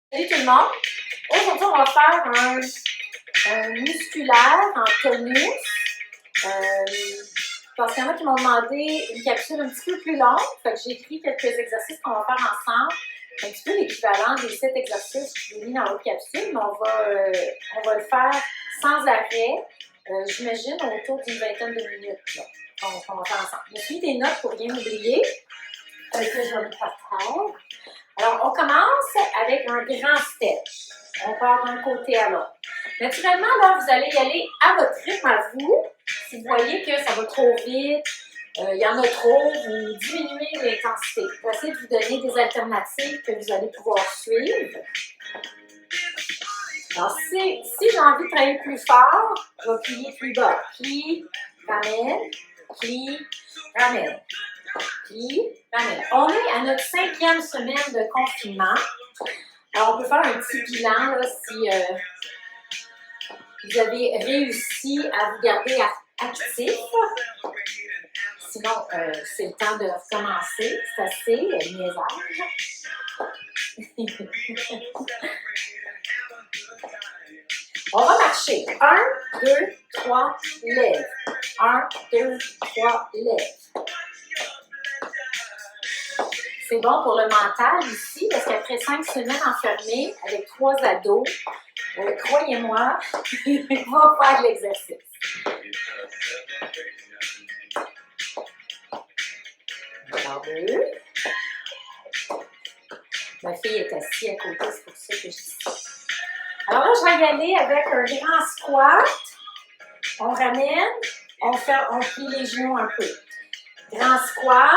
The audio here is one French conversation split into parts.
Salut tout le monde! Aujourd'hui, on va faire un musculaire en tonus. Parce qu'il y en a qui m'ont demandé une capsule un petit peu plus longue. Fait que j'ai écrit quelques exercices qu'on va faire ensemble. Un petit peu l'équivalent des 7 exercices que j'ai mis dans l'autre capsule, mais on va le faire sans arrêt. J'imagine autour d'une vingtaine de minutes. Là. On va faire ensemble. J'ai pris des notes pour rien oublier. Avec que je vais me faire. Alors, on commence avec un grand step. On part d'un côté à l'autre. Naturellement, là, vous allez y aller à votre rythme à vous. Si vous voyez que ça va trop vite, il y en a trop, vous diminuez l'intensité. Vous essayez de vous donner des alternatives que vous allez pouvoir suivre. Alors, si j'ai envie de travailler plus fort, je vais plier plus bas. Plie, ramène, plie, ramène. Puis, on est à notre 5e semaine de confinement. Alors, on peut faire un petit bilan là, si vous avez réussi à vous garder actif. Sinon, c'est le temps de recommencer. C'est assez niaisage. On va marcher. 1, 2, 3, lève. 1, 2, 3, lève. C'est bon pour le mental ici, parce qu'après 5 semaines enfermées avec 3 ados, croyez-moi, on va faire de l'exercice. Alors, 2. Ma fille est assise à côté, c'est pour ça que je dis ça. Alors là, je vais y aller avec un grand squat. On ramène, on plie les genoux un peu. Grand squat.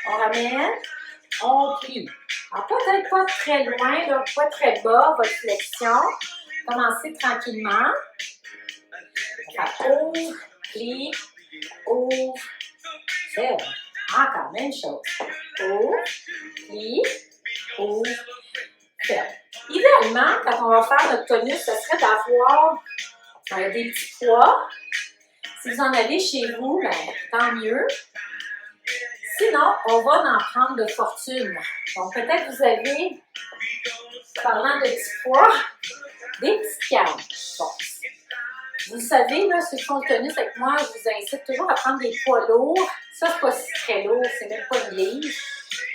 On ramène, on plie. Alors, peut-être pas très loin, donc pas très bas, votre flexion. Commencez tranquillement. Ouvre, plie, ouvre, ferme. Encore, même chose. Ouvre, plie, ouvre, ferme. Idéalement, quand on va faire notre tonus, ce serait d'avoir des petits poids. Si vous en avez chez vous, ben, tant mieux. Sinon, on va en prendre de fortune. Donc, peut-être vous avez, parlant de petits poids, des petites cannes. Bon. Vous savez, là, ceux qui font le tonus avec moi, je vous incite toujours à prendre des poids lourds. Ça, c'est pas si très lourd, c'est même pas une livre.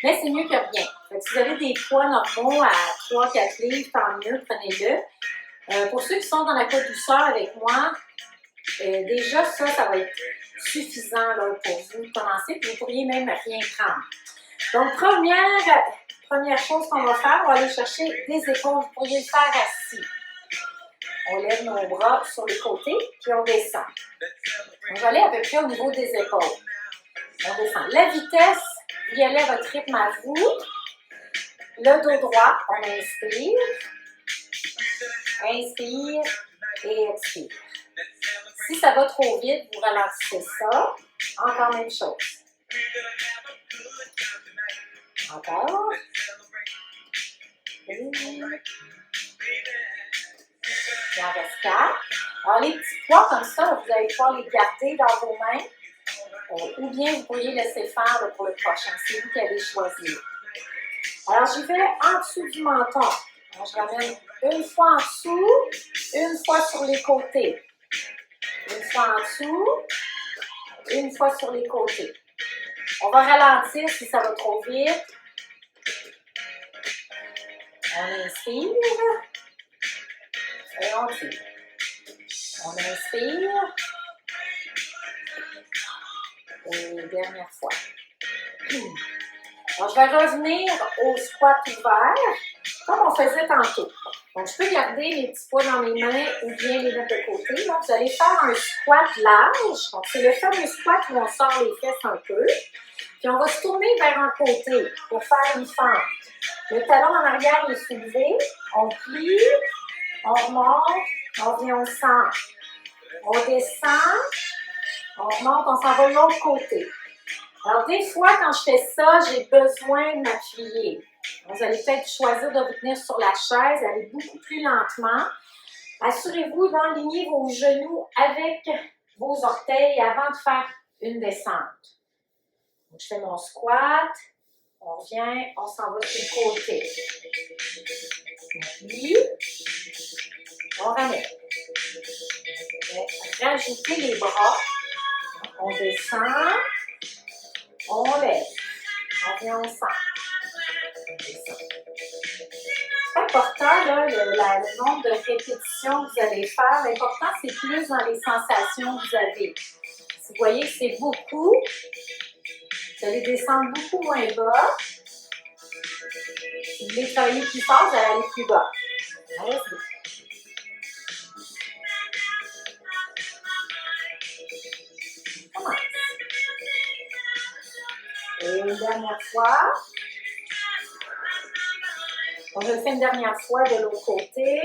Mais c'est mieux que rien. Donc, si vous avez des poids normaux à 3-4 livres, tant mieux, prenez-le. Pour ceux qui sont dans la côte douceur avec moi, déjà, ça va être suffisant là, pour vous commencer, puis vous pourriez même rien prendre. Donc, première chose qu'on va faire, on va aller chercher des épaules. Vous pourriez le faire assis. On lève nos bras sur les côtés, puis on descend. On va aller à peu près au niveau des épaules. On descend. La vitesse, vous y allez à votre rythme à vous. Le dos droit, on inspire. Inspire et expire. Si ça va trop vite, vous ralentissez ça. Encore même chose. Encore. Il en reste 4. Alors, les petits poids comme ça, vous allez pouvoir les garder dans vos mains. Ou bien vous pourriez laisser faire là, pour le prochain. C'est vous qui allez choisir. Alors, j'y vais en dessous du menton. Alors, je ramène une fois en dessous, une fois sur les côtés. Une fois en dessous, une fois sur les côtés. On va ralentir si ça va trop vite. On inspire. Et on tire. On inspire. Et dernière fois. Alors, je vais revenir au squat ouvert, comme on faisait tantôt. Donc, je peux garder les petits poids dans mes mains ou bien les mettre de côté. Donc, vous allez faire un squat large. Donc, c'est le fameux squat où on sort les fesses un peu. Puis, on va se tourner vers un côté pour faire une fente. Le talon en arrière est soulevé. On plie, on remonte, on vient au centre. On descend, on remonte, on s'en va de l'autre côté. Alors, des fois, quand je fais ça, j'ai besoin de m'appuyer. Vous allez peut-être choisir de vous tenir sur la chaise, aller beaucoup plus lentement. Assurez-vous d'aligner vos genoux avec vos orteils avant de faire une descente. Donc, je fais mon squat, On revient, on s'en va sur le côté. Puis, on ramène. Rajouter les bras. On descend. On lève. On vient, on sent. C'est important, là, le nombre de répétitions que vous allez faire. L'important, c'est plus dans les sensations que vous avez. Si vous voyez que c'est beaucoup, vous allez descendre beaucoup moins bas. Si vous voulez travailler plus fort, vous allez aller plus bas. Allez, commence. Et une dernière fois. On le fait une dernière fois de l'autre côté.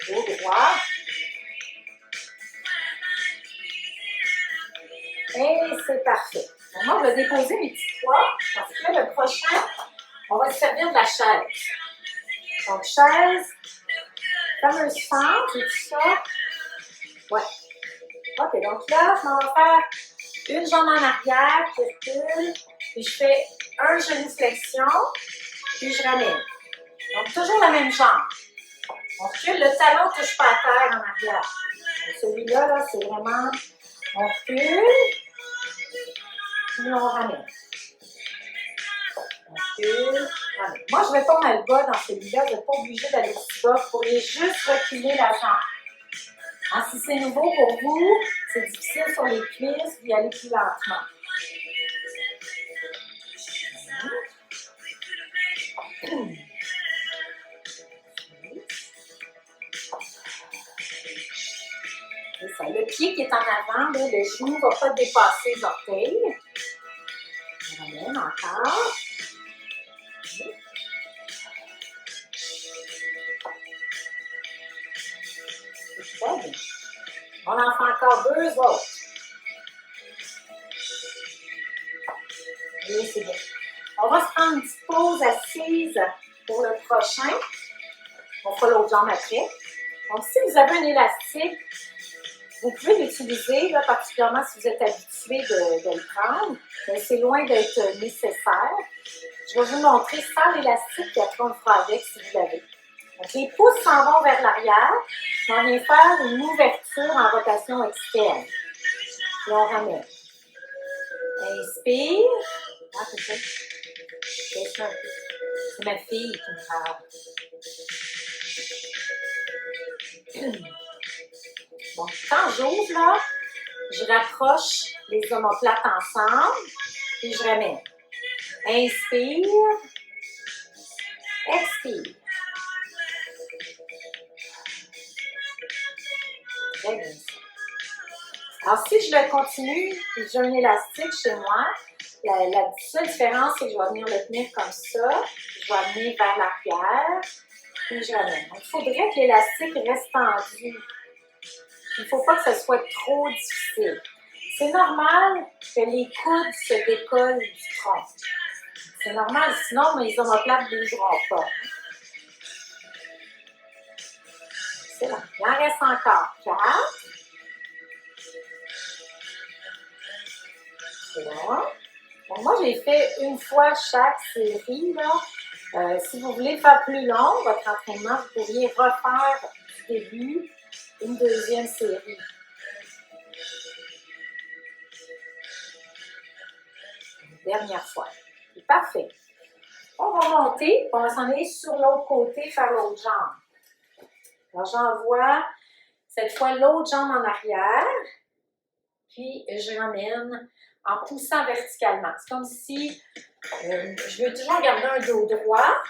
Au droit. Et c'est parfait. Maintenant, on va déposer mes petits poids parce que le prochain, on va se servir de la chaise. Donc, chaise, fameuse fente, et tout ça. Ouais. OK, donc là, on va faire une jambe en arrière qui recule, puis je fais un genou flexion, puis je ramène. Donc, toujours la même jambe. On recule, le talon ne touche pas à terre en arrière. Celui-là, là, c'est vraiment, on recule, puis on ramène. On recule, ramène. Moi, je ne vais pas mal bas dans celui-là, vous n'êtes pas obligé d'aller aussi bas, vous pourriez juste reculer la jambe. Alors, si c'est nouveau pour vous, c'est difficile sur les cuisses, d'y aller plus lentement. C'est ça. Le pied qui est en avant, là, le genou ne va pas dépasser les orteils. On ramène encore. C'est très bien. On en fait encore deux autres. Oui, c'est bien. On va se prendre une petite pause assise pour le prochain. On fera l'autre jambe après. Donc, si vous avez un élastique, vous pouvez l'utiliser, là, particulièrement si vous êtes habitué de le prendre, mais c'est loin d'être nécessaire. Je vais vous montrer sans l'élastique, puis après on le fera avec si vous l'avez. Donc, les pouces s'en vont vers l'arrière. On vient faire une ouverture en rotation externe. Puis on ramène. Inspire. Ah, c'est ça. C'est ma fille qui me parle. Bon, quand j'ouvre, là, je rapproche les omoplates ensemble, puis je ramène. Inspire. Expire. Très bien. Alors, si je le continue, puis j'ai un élastique chez moi, la seule différence, c'est que je vais venir le tenir comme ça, je vais amener vers l'arrière, puis je ramène. Donc, il faudrait que l'élastique reste tendu. Il ne faut pas que ce soit trop difficile. C'est normal que les coudes se décollent du tronc. C'est normal, sinon mes omoplates ne bougeront pas. C'est bon. Il en reste encore 4. 3. Donc, moi, j'ai fait une fois chaque série. Là. Si vous voulez faire plus long, votre entraînement, vous pourriez refaire du début une deuxième série. Une dernière fois. C'est parfait. On va monter, on va s'en aller sur l'autre côté, faire l'autre jambe. Alors, j'envoie cette fois l'autre jambe en arrière, puis je ramène en poussant verticalement. C'est comme si je veux toujours garder un dos droit.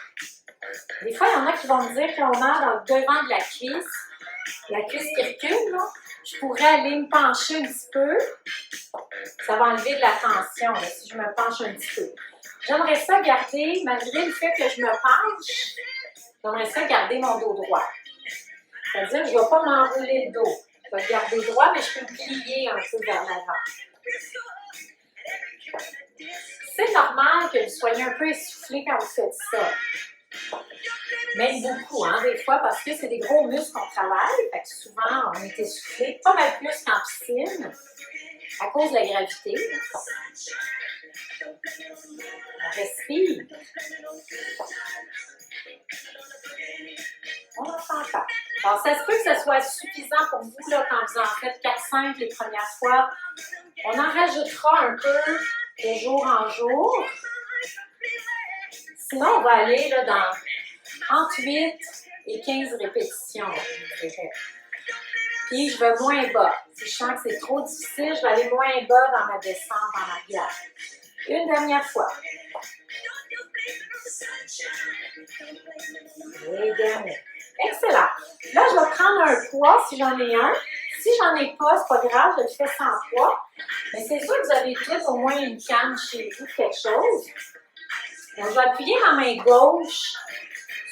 Des fois, il y en a qui vont me dire qu'on a dans le devant de la cuisse qui recule, là, je pourrais aller me pencher un petit peu. Ça va enlever de la tension là, si je me penche un petit peu. J'aimerais ça garder, malgré le fait que je me penche, j'aimerais ça garder mon dos droit. C'est-à-dire que je ne vais pas m'enrouler le dos. Je vais le garder droit, mais je peux me plier un peu vers l'avant. C'est normal que vous soyez un peu essoufflé quand vous faites ça. Même beaucoup, hein, des fois, parce que c'est des gros muscles qu'on travaille. Fait que souvent, on est essoufflé, pas mal plus qu'en piscine. à cause de la gravité. On respire. On en fait encore. Alors, ça se peut que ce soit suffisant pour vous là, quand vous en faites 4-5 les premières fois. On en rajoutera un peu de jour en jour. Sinon, on va aller là, dans entre 8 et 15 répétitions. Puis, je vais moins bas. Si je sens que c'est trop difficile, je vais aller moins bas dans ma descente en arrière. Une dernière fois. Et dernière. Excellent. Là, je vais prendre un poids si j'en ai un. Si j'en ai pas, c'est pas grave, je le fais sans poids. Mais c'est sûr que vous avez tous au moins une canne chez vous, quelque chose. Donc, je vais appuyer ma main gauche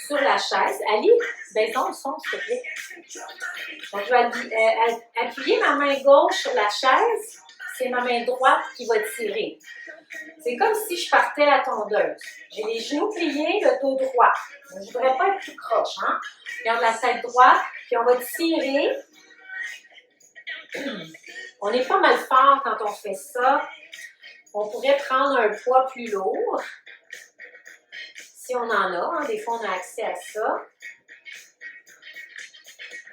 sur la chaise. Ali, baissons le son, s'il te plaît. Donc, je vais appuyer ma main gauche sur la chaise. C'est ma main droite qui va tirer. C'est comme si je partais la tondeuse. J'ai les genoux pliés, le dos droit. Donc, je ne voudrais pas être tout croche. Hein? Garde la tête droite, puis on va tirer. On est pas mal fort quand on fait ça. On pourrait prendre un poids plus lourd. Si on en a, hein, des fois on a accès à ça.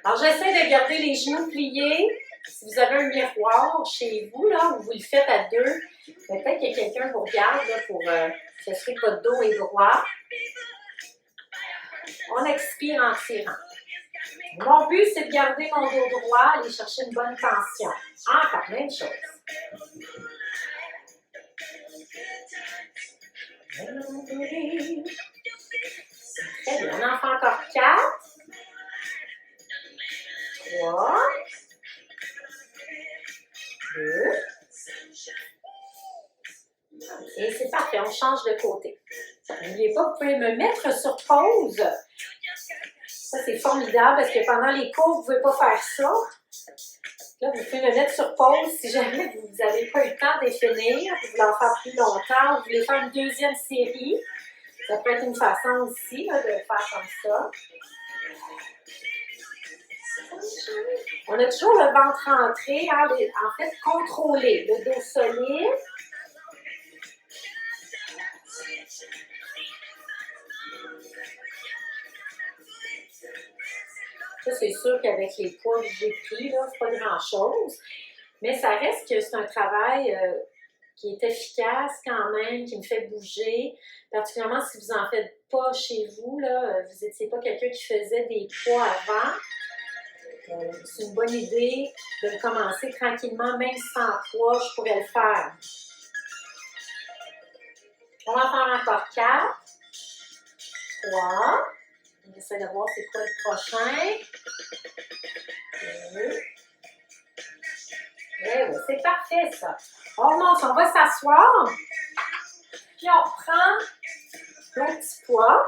Alors j'essaie de garder les genoux pliés. Si vous avez un miroir chez vous, là, où vous le faites à deux, peut-être que quelqu'un vous regarde là, pour s'assurer que votre dos est droit. On expire en tirant. Mon but, c'est de garder mon dos droit, aller chercher une bonne tension. Encore, même chose. Très bien, on en fait encore 4. 3. 2. Et c'est parfait, on change de côté. N'oubliez pas, vous pouvez me mettre sur pause. Ça, c'est formidable parce que pendant les cours, vous ne pouvez pas faire ça. Là, vous pouvez me mettre sur pause si jamais vous n'avez pas eu le temps de les finir, vous voulez en faire plus longtemps, vous voulez faire une deuxième série. Ça peut être une façon aussi là, de le faire comme ça. On a toujours le ventre rentré, hein, en fait, contrôlé, le dos solide. Ça, c'est sûr qu'avec les poids que j'ai pris, là, c'est pas grand-chose. Mais ça reste que c'est un travail qui est efficace quand même, qui me fait bouger. Particulièrement si vous n'en faites pas chez vous, là, vous n'étiez pas quelqu'un qui faisait des poids avant. C'est une bonne idée de commencer tranquillement, même sans poids, je pourrais le faire. On va en faire encore 4. 3. On essaie de voir c'est quoi le prochain. 2. Eh oui, c'est parfait ça. On remonte, on va s'asseoir. Puis on reprend nos petits poids.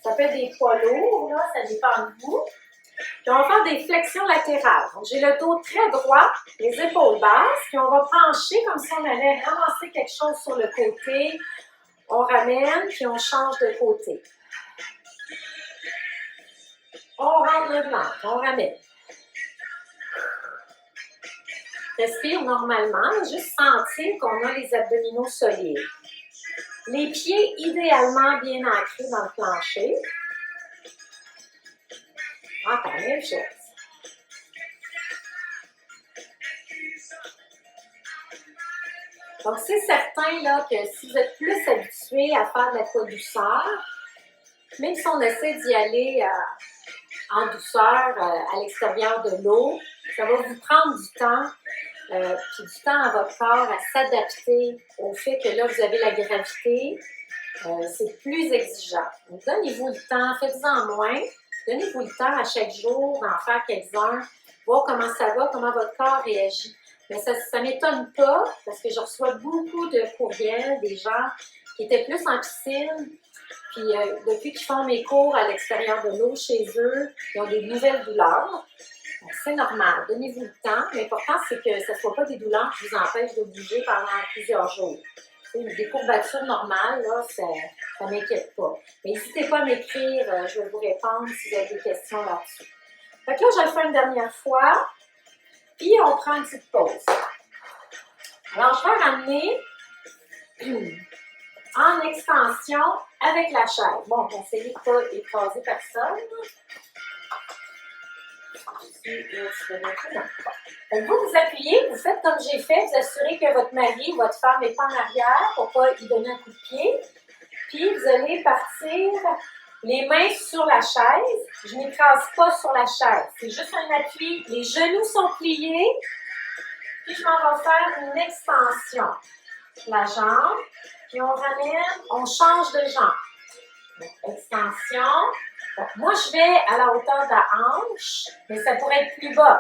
Ça peut être des poids lourds, là, ça dépend de vous. Puis on va faire des flexions latérales. Donc j'ai le dos très droit, les épaules basses, puis on va pencher comme si on allait ramasser quelque chose sur le côté. On ramène, puis on change de côté. On rentre le ventre, on ramène. Respire normalement, juste sentir qu'on a les abdominaux solides. Les pieds idéalement bien ancrés dans le plancher. Encore même chose. Donc, c'est certain là, que si vous êtes plus habitué à faire de l'aquadouceur, même si on essaie d'y aller en douceur à l'extérieur de l'eau, ça va vous prendre du temps, puis du temps à votre corps à s'adapter au fait que là, vous avez la gravité. C'est plus exigeant. Donc, donnez-vous le temps, faites-en moins. Donnez-vous le temps à chaque jour d'en faire quelques-uns, voir comment ça va, comment votre corps réagit. Mais ça ne m'étonne pas parce que je reçois beaucoup de courriels des gens qui étaient plus en piscine. Puis depuis qu'ils font mes cours à l'extérieur de l'eau chez eux, ils ont des nouvelles douleurs. C'est normal, donnez-vous le temps. L'important, c'est que ce ne soit pas des douleurs qui vous empêchent de bouger pendant plusieurs jours. Des courbatures normales, là, ça ne m'inquiète pas. Mais n'hésitez pas à m'écrire, je vais vous répondre si vous avez des questions là-dessus. Fait que là, je vais le faire une dernière fois, puis on prend une petite pause. Alors, je vais ramener en extension avec la chaise. Bon, on va essayer de ne pas écraser personne. Vous vous appuyez, vous faites comme j'ai fait, vous assurez que votre mari ou votre femme est en arrière pour ne pas y donner un coup de pied. Puis, vous allez partir les mains sur la chaise. Je ne m'écrase pas sur la chaise. C'est juste un appui. Les genoux sont pliés. Puis, je m'en vais faire une extension. La jambe. Puis, on ramène, on change de jambe. Donc, extension. Donc, moi, je vais à la hauteur de la hanche, mais ça pourrait être plus bas.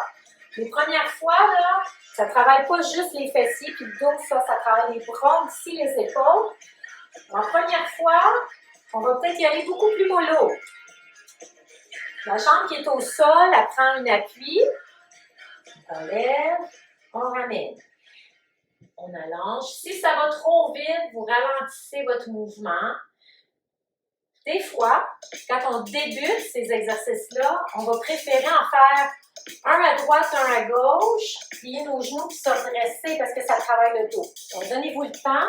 Les premières fois, là, ça ne travaille pas juste les fessiers puis le dos, ça travaille les bras, aussi les épaules. La première fois, on va peut-être y aller beaucoup plus mollo. La jambe qui est au sol, elle prend un appui. On lève, on ramène. On allonge. Si ça va trop vite, vous ralentissez votre mouvement. Des fois, quand on débute ces exercices-là, on va préférer en faire un à droite, un à gauche, plier nos genoux puis se redresser parce que ça travaille le dos. Donc, donnez-vous le temps.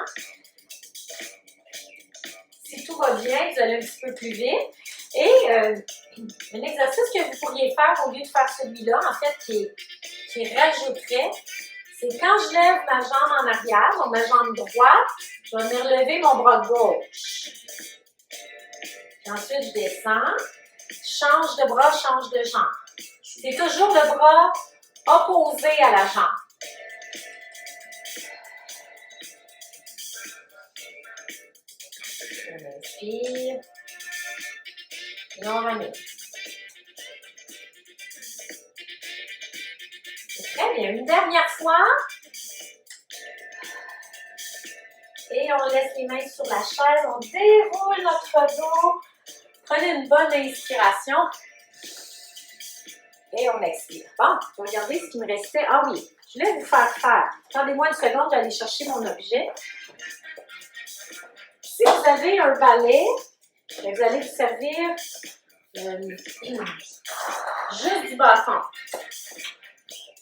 Si tout va bien, vous allez un petit peu plus vite. Et un exercice que vous pourriez faire au lieu de faire celui-là, en fait, qui rajouterait, c'est quand je lève ma jambe en arrière, donc ma jambe droite, je vais venir lever mon bras gauche. Puis ensuite, je descends, change de bras, change de jambe. C'est toujours le bras opposé à la jambe. On inspire. Et on ramène. Très bien. Une dernière fois. Et on laisse les mains sur la chaise. On déroule notre dos. Prenez une bonne inspiration. Et on expire. Bon, je vais regarder ce qui me restait. Ah oui, je voulais vous faire faire. Attendez-moi une seconde, je vais aller chercher mon objet. Si vous avez un balai, vous allez vous servir juste du bâton.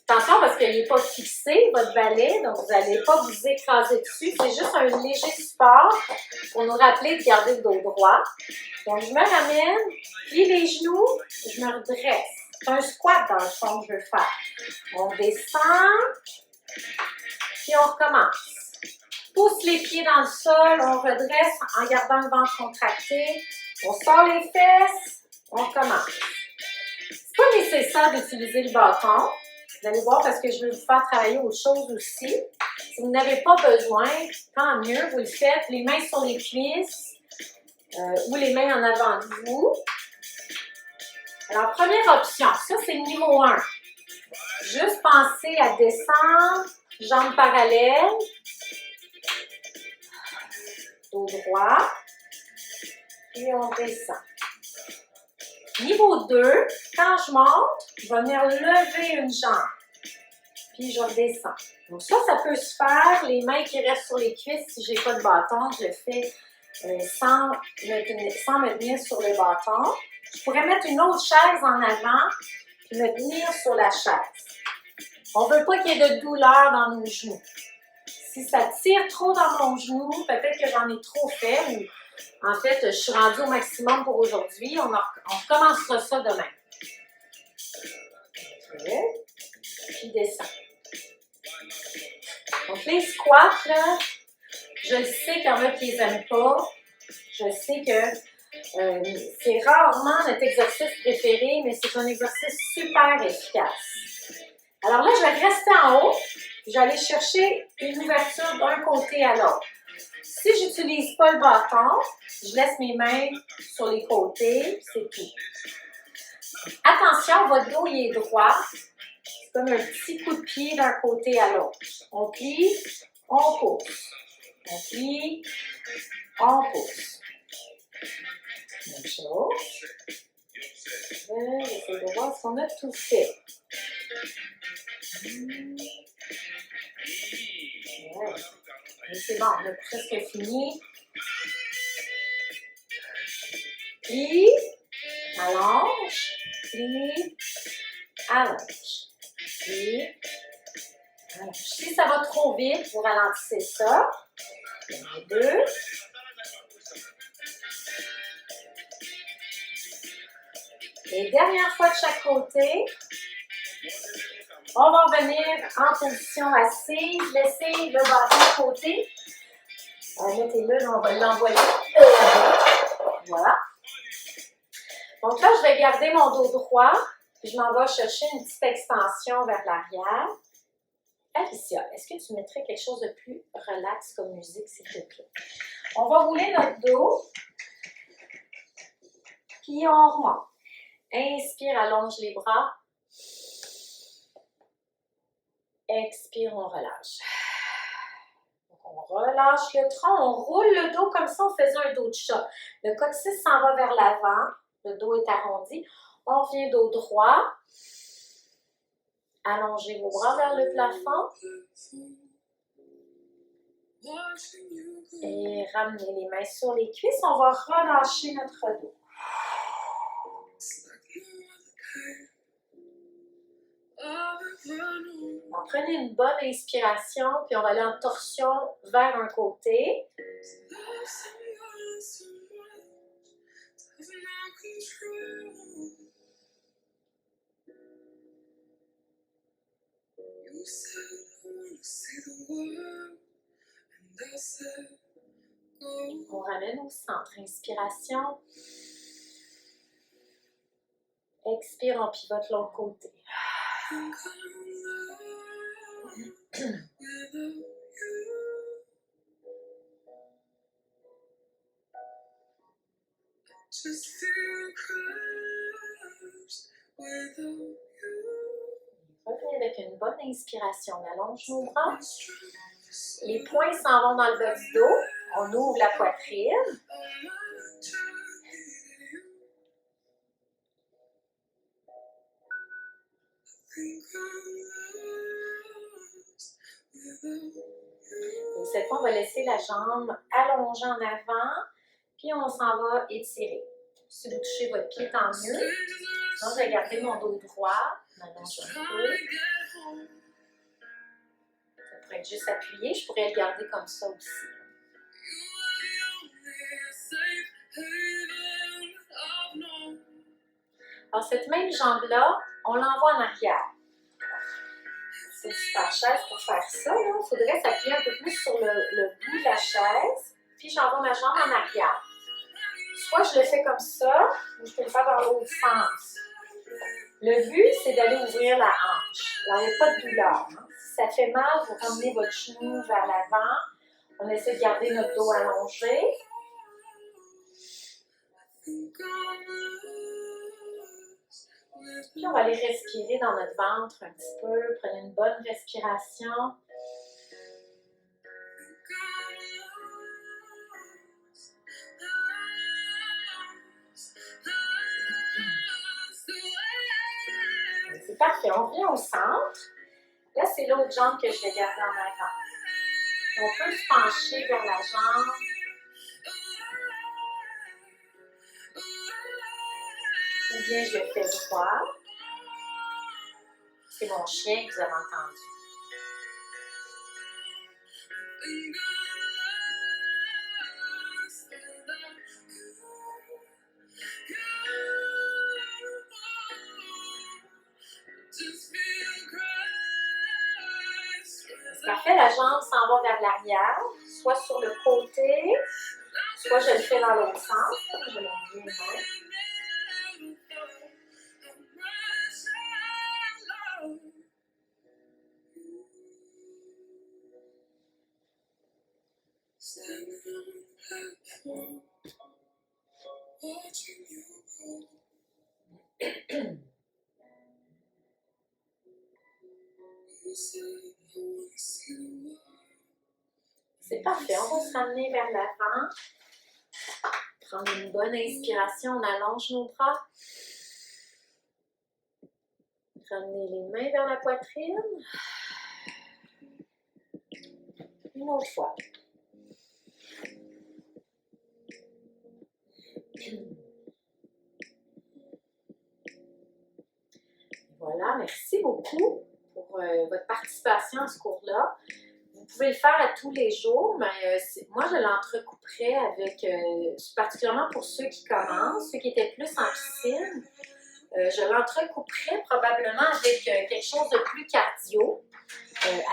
Attention parce qu'il n'est pas fixé, votre balai, donc vous n'allez pas vous écraser dessus. C'est juste un léger support pour nous rappeler de garder le dos droit. Donc, je me ramène, puis les genoux, je me redresse. C'est un squat dans le fond que je veux faire. On descend, puis on recommence. Pousse les pieds dans le sol, on redresse en gardant le ventre contracté. On sort les fesses, on recommence. C'est pas nécessaire d'utiliser le bâton. Vous allez voir parce que je vais vous faire travailler autre chose aussi. Si vous n'avez pas besoin, tant mieux, vous le faites. Les mains sur les cuisses ou les mains en avant de vous. Alors, première option, ça c'est le niveau 1. Juste penser à descendre, jambes parallèles, dos droit, et on descend. Niveau 2, quand je monte, je vais venir lever une jambe, puis je redescends. Donc ça peut se faire, les mains qui restent sur les cuisses, si je n'ai pas de bâton, je le fais sans me tenir sur le bâton. Je pourrais mettre une autre chaise en avant, puis me tenir sur la chaise. On ne veut pas qu'il y ait de douleur dans nos genoux. Si ça tire trop dans mon genou, peut-être que j'en ai trop fait, ou en fait, je suis rendue au maximum pour aujourd'hui. On recommencera ça demain. Okay. Puis descends. Donc les squats, là, je le sais qu'il y en a qui les aiment pas. Je sais que c'est rarement notre exercice préféré, mais c'est un exercice super efficace. Alors là, je vais rester en haut. Je vais aller chercher une ouverture d'un côté à l'autre. Si je n'utilise pas le bâton, je laisse mes mains sur les côtés, c'est tout. Attention, votre dos il est droit. C'est comme un petit coup de pied d'un côté à l'autre. On plie, on pousse. On plie, on pousse. Même chose. J'essaie de voir si on a tout fait. Ouais. C'est bon, on a presque fini. Plie, allonge, plie, allonge, plie, allonge. Si ça va trop vite, vous ralentissez ça. 1, 2. Et dernière fois de chaque côté. On va revenir en position assise. Laissez le bâton de côté. Mettez-le, on va l'envoyer. Voilà. Donc là, je vais garder mon dos droit. Puis je m'en vais chercher une petite extension vers l'arrière. Alicia, est-ce que tu mettrais quelque chose de plus relax comme musique, s'il te plaît? On va rouler notre dos. Puis on remonte. Inspire, allonge les bras. Expire, on relâche. Donc, on relâche le tronc, on roule le dos comme ça, on faisait un dos de chat. Le coccyx s'en va vers l'avant, le dos est arrondi. On vient dos droit. Allongez vos bras vers le plafond. Et ramenez les mains sur les cuisses. On va relâcher notre dos. Alors, prenez une bonne inspiration, puis on va aller en torsion vers un côté. On ramène au centre. Inspiration. Expire, on pivote l'autre côté. Revenez avec une bonne inspiration. On allonge nos bras. Les poings s'en vont dans le bas du dos. On ouvre la poitrine. Et cette fois, on va laisser la jambe allongée en avant. Puis on s'en va étirer. Si vous touchez votre pied, tant mieux. Sinon, je vais garder mon dos droit. M'allonge un peu. Ça pourrait être juste appuyé. Je pourrais le garder comme ça aussi. Alors, cette même jambe-là, on l'envoie en arrière. C'est une super chaise pour faire ça. Il faudrait s'appuyer un peu plus sur le bout de la chaise. Puis j'envoie ma jambe en arrière. Soit je le fais comme ça, ou je peux le faire dans l'autre sens. Le but, c'est d'aller ouvrir la hanche. Alors, il n'y a pas de douleur. Hein? Si ça fait mal, vous ramenez votre genou vers l'avant. On essaie de garder notre dos allongé. Puis, on va aller respirer dans notre ventre un petit peu. Prenez une bonne respiration. C'est parfait. On revient au centre. Là, c'est l'autre jambe que je vais garder en avant. On peut se pencher vers la jambe. Ou bien je le fais droit. C'est mon chien que vous avez entendu. Parfait, la jambe s'en va vers l'arrière, soit sur le côté, soit je le fais dans l'autre sens. Je l'aime bien même. C'est parfait, on va se ramener vers l'avant. Prendre une bonne inspiration, on allonge nos bras. Ramenez les mains vers la poitrine. Une autre fois. Voilà, merci beaucoup pour pour votre participation à ce cours-là. Vous pouvez le faire à tous les jours, mais moi, je l'entrecouperais avec, particulièrement pour ceux qui commencent, ceux qui étaient plus en piscine, je l'entrecouperais probablement avec quelque chose de plus cardio.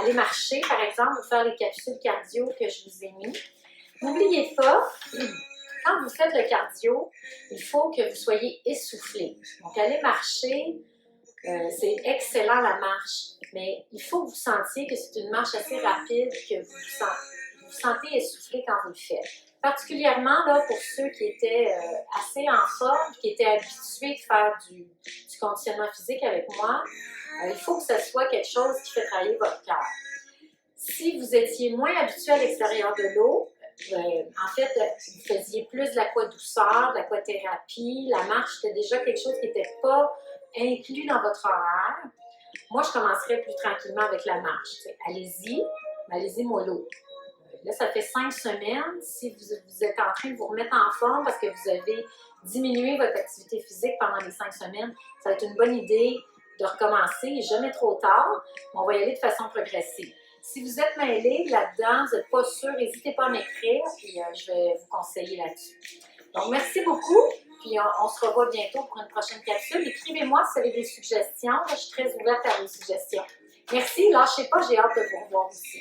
Aller marcher, par exemple, ou faire les capsules cardio que je vous ai mis. N'oubliez pas, quand vous faites le cardio, il faut que vous soyez essoufflé. Donc, aller marcher, c'est excellent la marche, mais il faut que vous sentiez que c'est une marche assez rapide, que vous vous sentez essoufflé quand vous le faites. Particulièrement là, pour ceux qui étaient assez en forme, qui étaient habitués de faire du conditionnement physique avec moi, il faut que ce soit quelque chose qui fait travailler votre cœur. Si vous étiez moins habitué à l'extérieur de l'eau, en fait, vous faisiez plus de l'aquadouceur, de l'aquathérapie, la marche était déjà quelque chose qui n'était pas inclus dans votre horaire. Moi, je commencerais plus tranquillement avec la marche. Allez-y, mais allez-y mollo. Là, ça fait 5 semaines. Si vous êtes en train de vous remettre en forme parce que vous avez diminué votre activité physique pendant les 5 semaines, ça va être une bonne idée de recommencer, jamais trop tard, mais on va y aller de façon progressive. Si vous êtes mêlé là-dedans, vous n'êtes pas sûr, n'hésitez pas à m'écrire, puis je vais vous conseiller là-dessus. Donc, merci beaucoup, puis on se revoit bientôt pour une prochaine capsule. Écrivez-moi si vous avez des suggestions, je suis très ouverte à vos suggestions. Merci, lâchez pas, j'ai hâte de vous revoir aussi.